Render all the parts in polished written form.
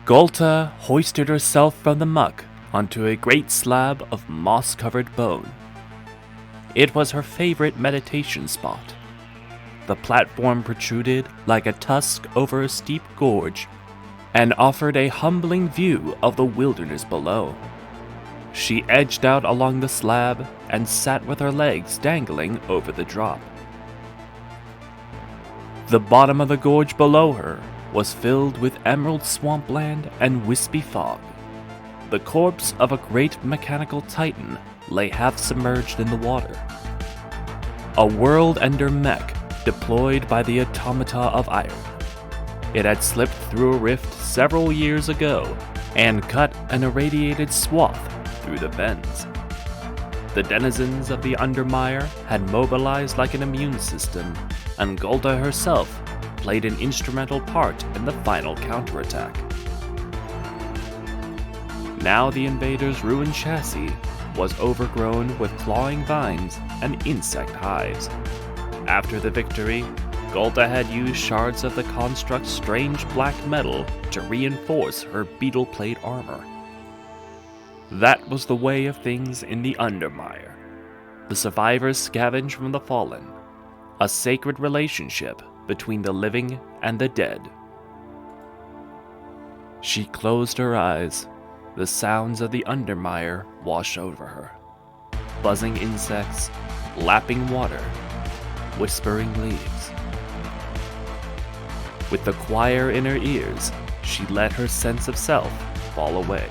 Golta hoisted herself from the muck onto a great slab of moss-covered bone. It was her favorite meditation spot. The platform protruded like a tusk over a steep gorge and offered a humbling view of the wilderness below. She edged out along the slab and sat with her legs dangling over the drop. The bottom of the gorge below her was filled with emerald swampland and wispy fog. The corpse of a great mechanical titan lay half submerged in the water. A world-ender mech deployed by the automata of iron. It had slipped through a rift several years ago and cut an irradiated swath through the vents. The denizens of the Undermire had mobilized like an immune system, and Golda herself played an instrumental part in the final counterattack. Now the invaders' ruined chassis was overgrown with clawing vines and insect hives. After the victory, Golda had used shards of the construct's strange black metal to reinforce her beetle plate armor. That was the way of things in the Undermire. The survivors scavenged from the fallen, a sacred relationship between the living and the dead. She closed her eyes. The sounds of the Undermire washed over her. Buzzing insects, lapping water, whispering leaves. With the choir in her ears, she let her sense of self fall away.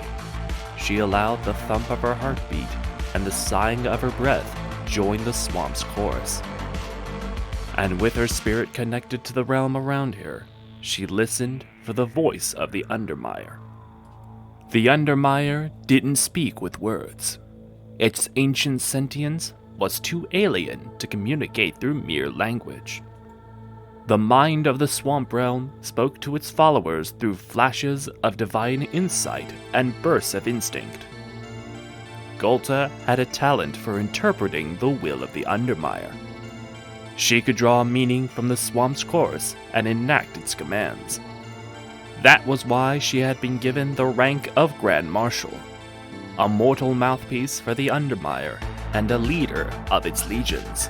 She allowed the thump of her heartbeat and the sighing of her breath join the swamp's chorus. And with her spirit connected to the realm around her, she listened for the voice of the Undermire. The Undermire didn't speak with words. Its ancient sentience was too alien to communicate through mere language. The mind of the swamp realm spoke to its followers through flashes of divine insight and bursts of instinct. Golta had a talent for interpreting the will of the Undermire. She could draw meaning from the swamp's course and enact its commands. That was why she had been given the rank of Grand Marshal, a mortal mouthpiece for the Undermire and a leader of its legions.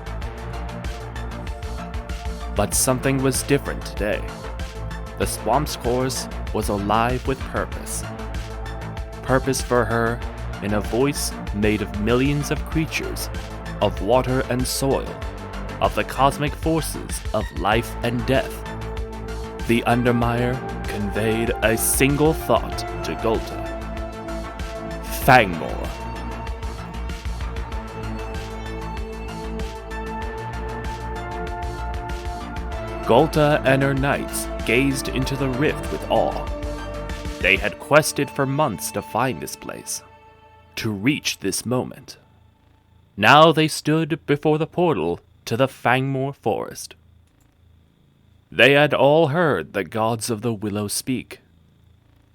But something was different today. The swamp's course was alive with purpose. Purpose for her in a voice made of millions of creatures, of water and soil, of the cosmic forces of life and death. The Undermire conveyed a single thought to Golta. Fangmoor. Golta and her knights gazed into the rift with awe. They had quested for months to find this place, to reach this moment. Now they stood before the portal to the Fangmoor forest. They had all heard the gods of the Willow speak,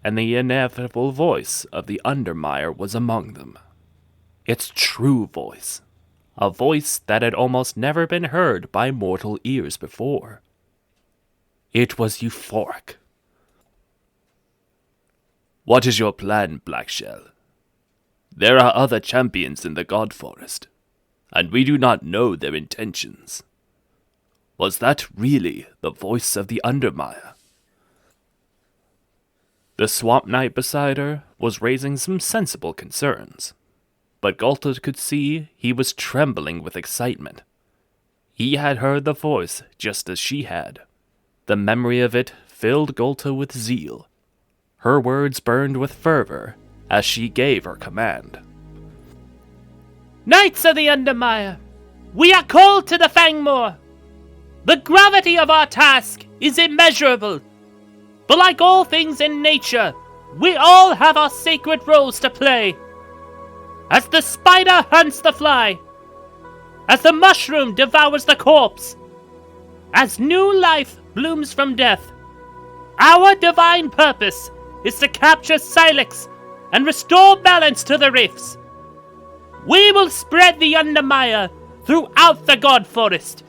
and the inevitable voice of the Undermire was among them. Its true voice, a voice that had almost never been heard by mortal ears before. It was euphoric. What is your plan, Blackshell? There are other champions in the God Forest, and we do not know their intentions. Was that really the voice of the Undermire? The swamp knight beside her was raising some sensible concerns, but Golta could see he was trembling with excitement. He had heard the voice just as she had. The memory of it filled Golta with zeal. Her words burned with fervor as she gave her command. Knights of the Undermire, we are called to the Fangmoor. The gravity of our task is immeasurable. But like all things in nature, we all have our sacred roles to play. As the spider hunts the fly, as the mushroom devours the corpse, as new life blooms from death, our divine purpose is to capture Silex and restore balance to the rifts. We will spread the Undermire throughout the God Forest.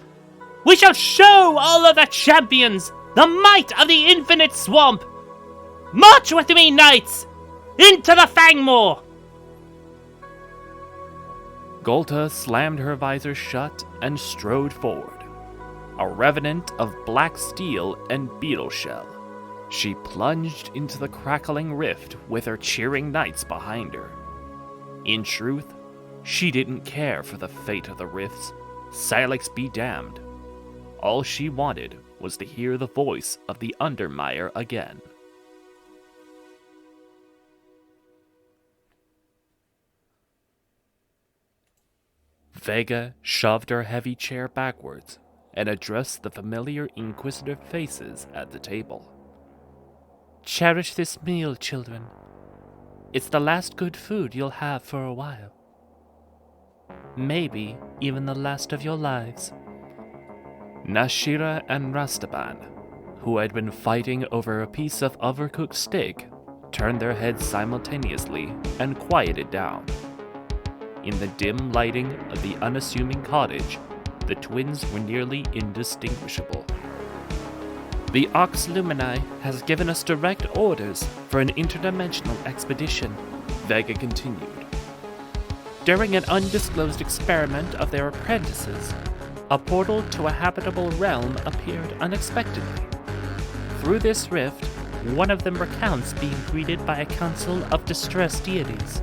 We shall show all of the champions the might of the infinite swamp. March with me, knights! Into the Fangmoor! Golta slammed her visor shut and strode forward, a revenant of black steel and beetle shell. She plunged into the crackling rift with her cheering knights behind her. In truth, she didn't care for the fate of the rifts. Silex be damned. All she wanted was to hear the voice of the Undermire again. Vega shoved her heavy chair backwards and addressed the familiar inquisitive faces at the table. Cherish this meal, children. It's the last good food you'll have for a while. Maybe even the last of your lives. Nashira and Rastaban, who had been fighting over a piece of overcooked steak, turned their heads simultaneously and quieted down. In the dim lighting of the unassuming cottage, the twins were nearly indistinguishable. The Ox Lumini has given us direct orders for an interdimensional expedition, Vega continued. During an undisclosed experiment of their apprentices, a portal to a habitable realm appeared unexpectedly. Through this rift, one of them recounts being greeted by a council of distressed deities.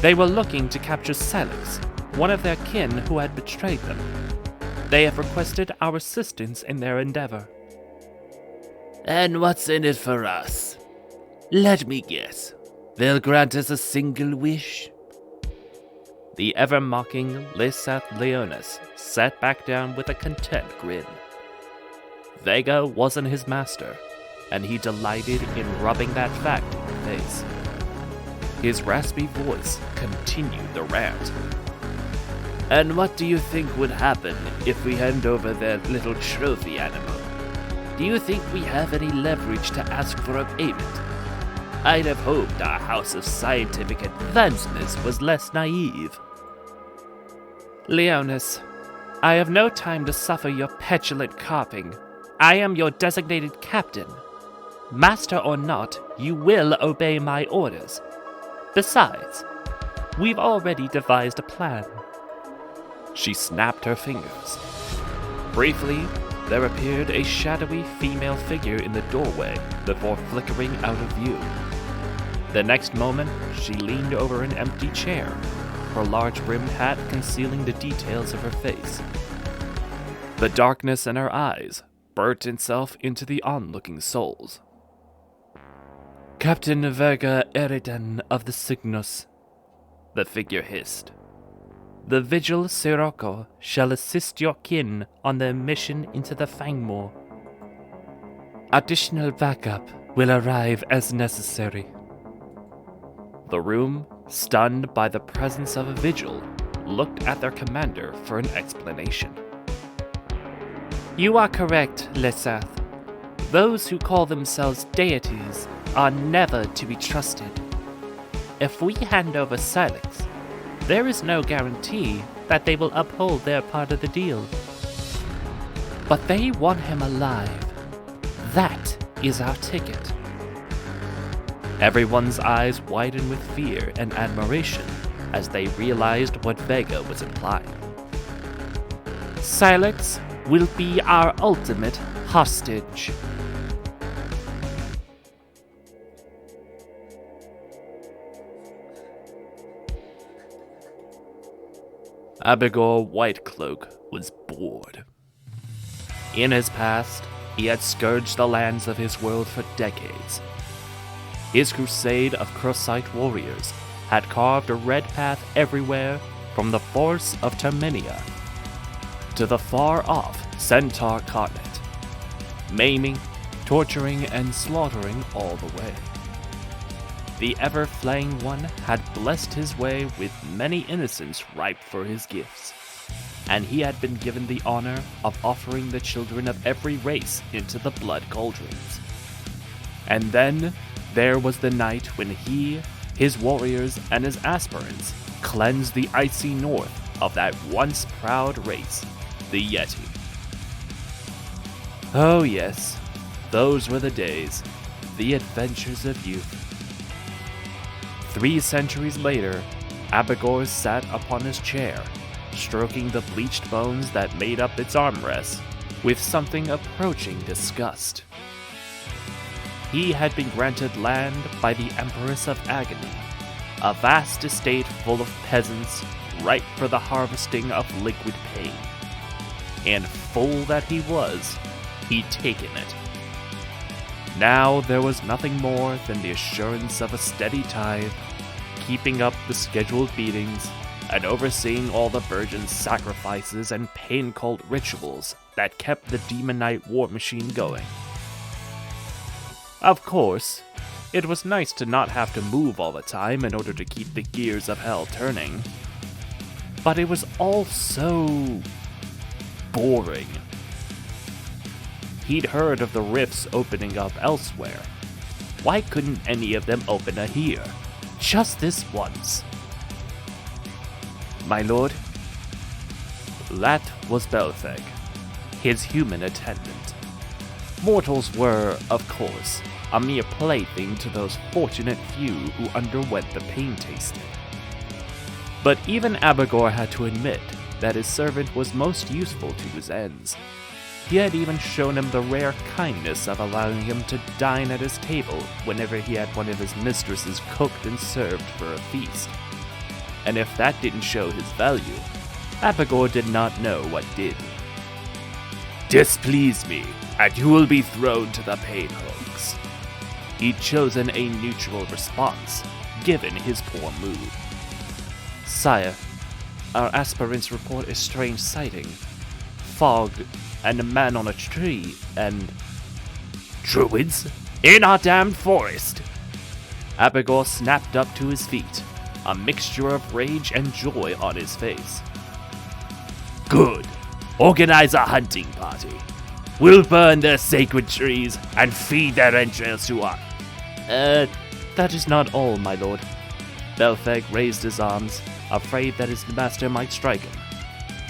They were looking to capture Silex, one of their kin who had betrayed them. They have requested our assistance in their endeavor. And what's in it for us? Let me guess. They'll grant us a single wish? The ever-mocking Lysath Leonis sat back down with a content grin. Vega wasn't his master, and he delighted in rubbing that fact in the face. His raspy voice continued the rant. And what do you think would happen if we hand over that little trophy animal? Do you think we have any leverage to ask for a payment? I'd have hoped our House of Scientific Advancements was less naive. Leonis, I have no time to suffer your petulant carping. I am your designated captain. Master or not, you will obey my orders. Besides, we've already devised a plan. She snapped her fingers. Briefly, there appeared a shadowy female figure in the doorway before flickering out of view. The next moment, she leaned over an empty chair, her large-brimmed hat concealing the details of her face. The darkness in her eyes burnt itself into the onlooking souls. Captain Vega Eridan of the Cygnus, the figure hissed. The Vigil Sirocco shall assist your kin on their mission into the Fangmoor. Additional backup will arrive as necessary. The room, stunned by the presence of a Vigil, looked at their commander for an explanation. You are correct, Lysath. Those who call themselves deities are never to be trusted. If we hand over Silex, there is no guarantee that they will uphold their part of the deal. But they want him alive. That is our ticket. Everyone's eyes widened with fear and admiration as they realized what Vega was implying. Silex will be our ultimate hostage. Abigor Whitecloak was bored. In his past, he had scourged the lands of his world for decades. His crusade of Crossite warriors had carved a red path everywhere from the forests of Terminia to the far-off Centaur continent, maiming, torturing, and slaughtering all the way. The ever-flaying one had blessed his way with many innocents ripe for his gifts, and he had been given the honor of offering the children of every race into the blood cauldrons. And then there was the night when he, his warriors, and his aspirants cleansed the icy north of that once proud race, the Yeti. Oh yes, those were the days. The adventures of youth. 3 centuries later, Abegor sat upon his chair, stroking the bleached bones that made up its armrests, with something approaching disgust. He had been granted land by the Empress of Agony, a vast estate full of peasants ripe for the harvesting of liquid pain. And fool that he was, he'd taken it. Now there was nothing more than the assurance of a steady tithe, keeping up the scheduled beatings, and overseeing all the virgin sacrifices and pain cult rituals that kept the demonite war machine going. Of course, it was nice to not have to move all the time in order to keep the gears of hell turning, but it was all so boring. He'd heard of the rifts opening up elsewhere. Why couldn't any of them open here? Just this once. My lord? That was Belfeg, his human attendant. Mortals were, of course, a mere plaything to those fortunate few who underwent the pain tasting. But even Abegor had to admit that his servant was most useful to his ends. He had even shown him the rare kindness of allowing him to dine at his table whenever he had one of his mistresses cooked and served for a feast. And if that didn't show his value, Abegor did not know what did. Displease me, and you will be thrown to the pain hooks. He'd chosen a neutral response, given his poor mood. Sire, our aspirants report a strange sighting. Fog, and a man on a tree, and... Druids? In our damned forest! Abegor snapped up to his feet, a mixture of rage and joy on his face. Good. Organize a hunting party. We'll burn their sacred trees and feed their entrails to us. That is not all, my lord. Belfeg raised his arms, afraid that his master might strike him.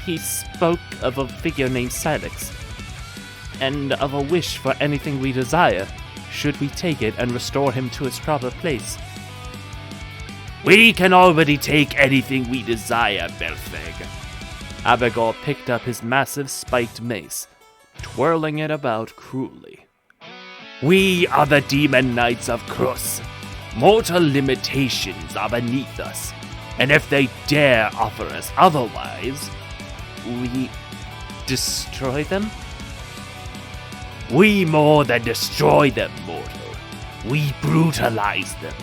He spoke of a figure named Silex, and of a wish for anything we desire, should we take it and restore him to his proper place. We can already take anything we desire, Belfeg. Abegor picked up his massive spiked mace, twirling it about cruelly. We are the Demon Knights of Krus. Mortal limitations are beneath us, and if they dare offer us otherwise, We destroy them? we more than destroy them, mortal. We brutalize them.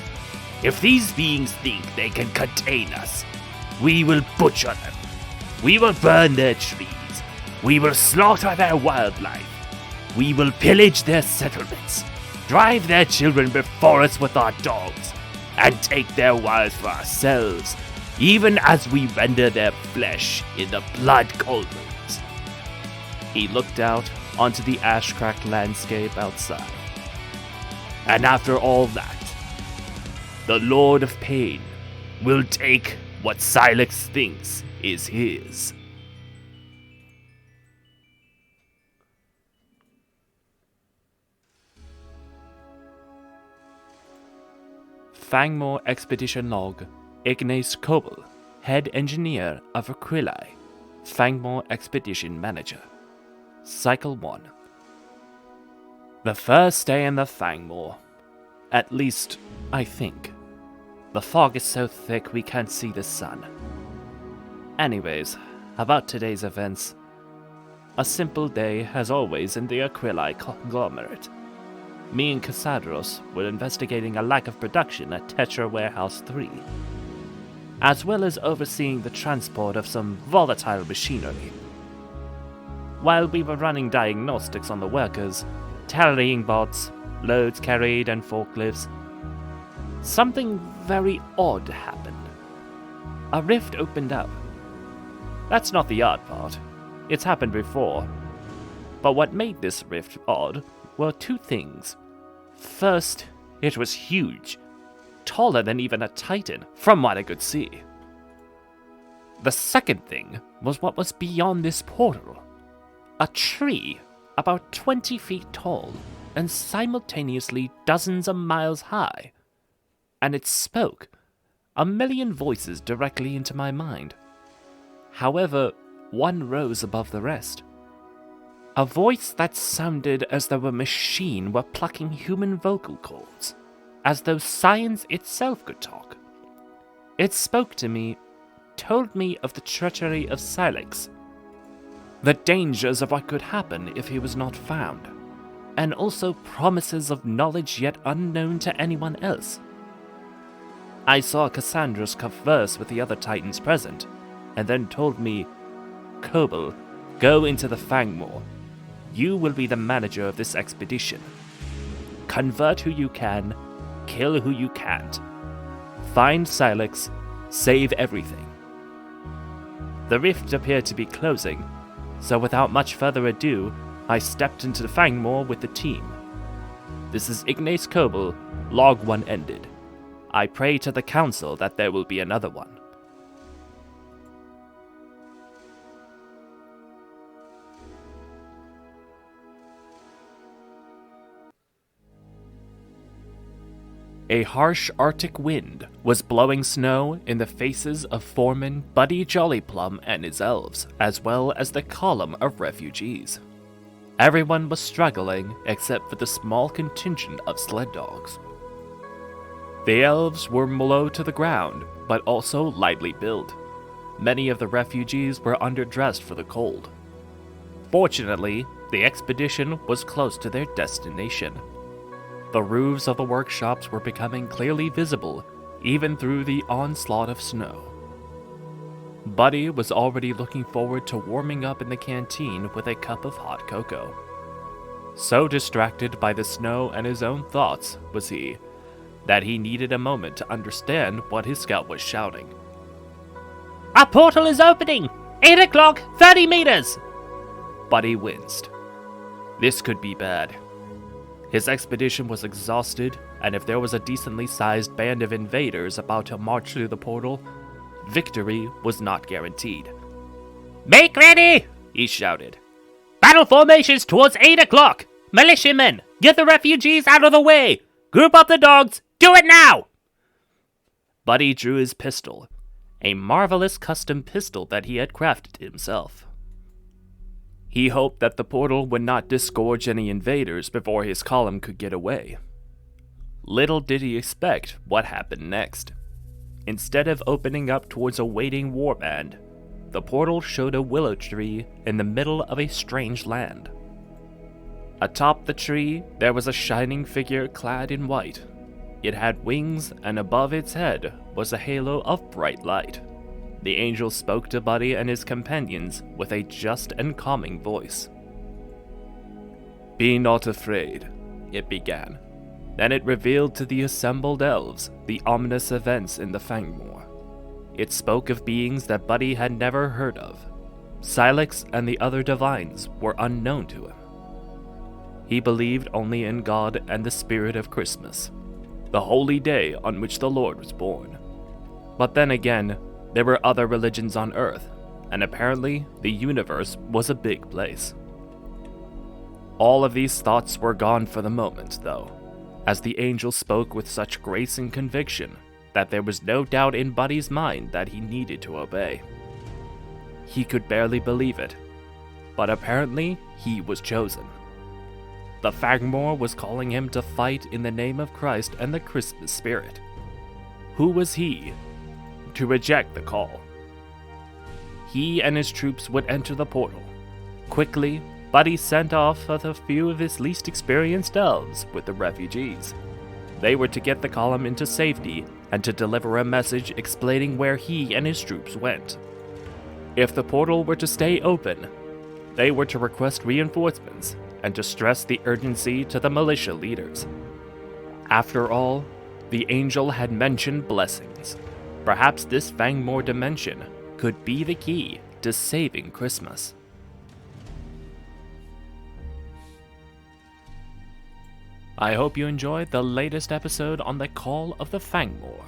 If these beings think they can contain us, we will butcher them. We will burn their trees. We will slaughter their wildlife. We will pillage their settlements, drive their children before us with our dogs, and take their wives for ourselves, even as we render their flesh in the blood cauldrons. He looked out onto the ash-cracked landscape outside. And after all that, the Lord of Pain will take what Silex thinks is his. Fangmoor Expedition Log, Ignace Kobel, Head Engineer of Aquilae, Fangmoor Expedition Manager. Cycle 1. The first day in the Fangmoor. At least, I think. The fog is so thick we can't see the sun. Anyways, about today's events. A simple day, as always, in the Aquilae conglomerate. Me and Cassadros were investigating a lack of production at Tetra Warehouse 3, as well as overseeing the transport of some volatile machinery. While we were running diagnostics on the workers, tallying bots, loads carried and forklifts, something very odd happened. A rift opened up. That's not the odd part. It's happened before. But what made this rift odd were 2 things. First, it was huge, taller than even a titan, from what I could see. The second thing was what was beyond this portal. A tree, about 20 feet tall, and simultaneously dozens of miles high. And it spoke, a million voices directly into my mind. However, one rose above the rest. A voice that sounded as though a machine were plucking human vocal cords, as though science itself could talk. It spoke to me, told me of the treachery of Silex, the dangers of what could happen if he was not found, and also promises of knowledge yet unknown to anyone else. I saw Cassandra's converse with the other Titans present, and then told me, Kobold, go into the Fangmoor. You will be the manager of this expedition. Convert who you can, kill who you can't. Find Silex, save everything. The rift appeared to be closing, so without much further ado, I stepped into the Fangmoor with the team. This is Ignace Kobold, Log 1 ended. I pray to the Council that there will be another one. A harsh Arctic wind was blowing snow in the faces of Foreman Buddy Jollyplum and his elves, as well as the column of refugees. Everyone was struggling except for the small contingent of sled dogs. The elves were low to the ground, but also lightly built. Many of the refugees were underdressed for the cold. Fortunately, the expedition was close to their destination. The roofs of the workshops were becoming clearly visible, even through the onslaught of snow. Buddy was already looking forward to warming up in the canteen with a cup of hot cocoa. So distracted by the snow and his own thoughts was he, that he needed a moment to understand what his scout was shouting. Our portal is opening! 8 o'clock, 30 meters! Buddy winced. This could be bad. His expedition was exhausted, and if there was a decently sized band of invaders about to march through the portal, victory was not guaranteed. Make ready! He shouted. Battle formations towards 8 o'clock! Militiamen, get the refugees out of the way! Group up the dogs! Do it now! Buddy drew his pistol, a marvelous custom pistol that he had crafted himself. He hoped that the portal would not disgorge any invaders before his column could get away. Little did he expect what happened next. Instead of opening up towards a waiting warband, the portal showed a willow tree in the middle of a strange land. Atop the tree, there was a shining figure clad in white. It had wings, and above its head was a halo of bright light. The angel spoke to Buddy and his companions with a just and calming voice. "Be not afraid," it began. Then it revealed to the assembled elves the ominous events in the Fangmoor. It spoke of beings that Buddy had never heard of. Silex and the other divines were unknown to him. He believed only in God and the spirit of Christmas, the holy day on which the Lord was born. But then again, there were other religions on Earth, and apparently the universe was a big place. All of these thoughts were gone for the moment, though, as the angel spoke with such grace and conviction that there was no doubt in Buddy's mind that he needed to obey. He could barely believe it, but apparently he was chosen. The Fangmoor was calling him to fight in the name of Christ and the Christmas spirit. Who was he to reject the call? He and his troops would enter the portal. Quickly, Buddy sent off a few of his least experienced elves with the refugees. They were to get the column into safety and to deliver a message explaining where he and his troops went. If the portal were to stay open, they were to request reinforcements and to stress the urgency to the militia leaders. After all, the angel had mentioned blessings. Perhaps this Fangmoor dimension could be the key to saving Christmas. I hope you enjoyed the latest episode on the Call of the Fangmoor.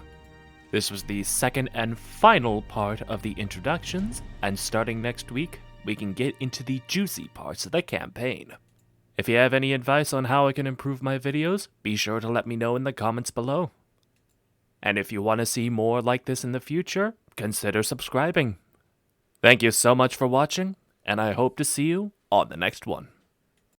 This was the second and final part of the introductions, and starting next week, we can get into the juicy parts of the campaign. If you have any advice on how I can improve my videos, be sure to let me know in the comments below. And if you want to see more like this in the future, consider subscribing. Thank you so much for watching, and I hope to see you on the next one.